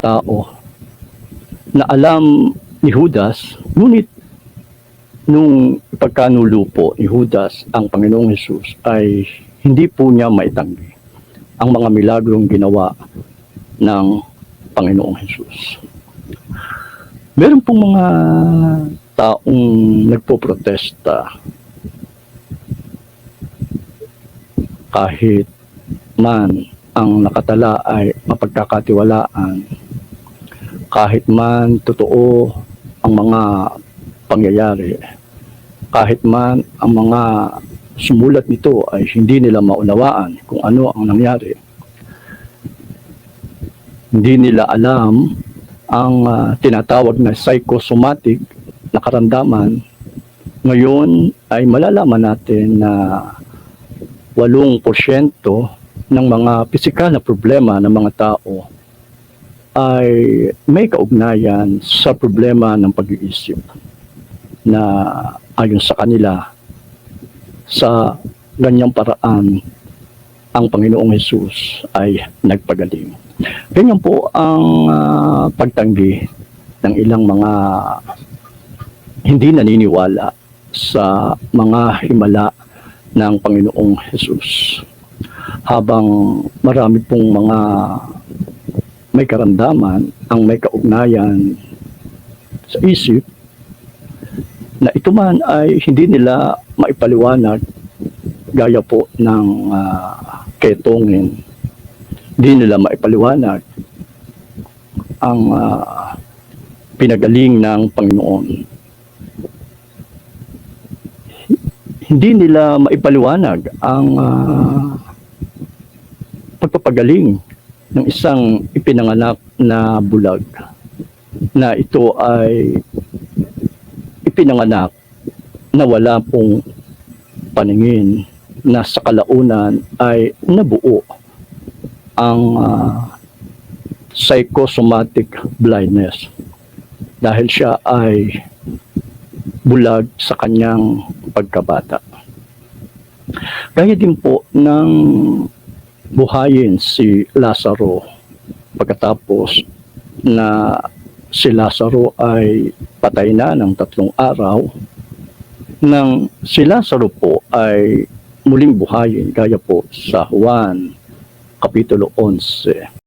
tao na alam ni Judas, ngunit nung pagkanulo po ni Judas ang Panginoong Hesus ay hindi po niya maitanggi ang mga milagrong ginawa ng Panginoong Hesus. Meron pong mga taong nagpoprotesta kahit man ang nakatala ay mapagkakatiwalaan, kahit man totoo ang mga pangyayari, kahit man ang mga sumulat nito ay hindi nila maunawaan kung ano ang nangyari, hindi nila alam ang tinatawag na psychosomatic na karamdaman. Ngayon ay malalaman natin na 8% ng mga pisikal na problema ng mga tao ay may kaugnayan sa problema ng pag-iisip na ayon sa kanila sa ganyang paraan ang Panginoong Hesus ay nagpagaling. Ganyan po ang pagtanggi ng ilang mga hindi naniniwala sa mga himala ng Panginoong Hesus. Habang marami pong mga may karamdaman ang may kaugnayan sa isip na ito man ay hindi nila maipaliwanag gaya po ng ketongin. Hindi nila maipaliwanag ang pinagaling ng Panginoon. Hindi nila maipaliwanag ang pagpapagaling ng isang ipinanganak na bulag na ito ay ipinanganak na wala pong paningin, na sa kalaunan ay nabuo ang psychosomatic blindness dahil siya ay bulag sa kanyang pagkabata. Kaya din po nang buhayin si Lazaro pagkatapos na si Lazaro ay patay na ng 3 araw, nang si Lazaro po ay muling buhayin gaya po sa Juan Kapitulo 11.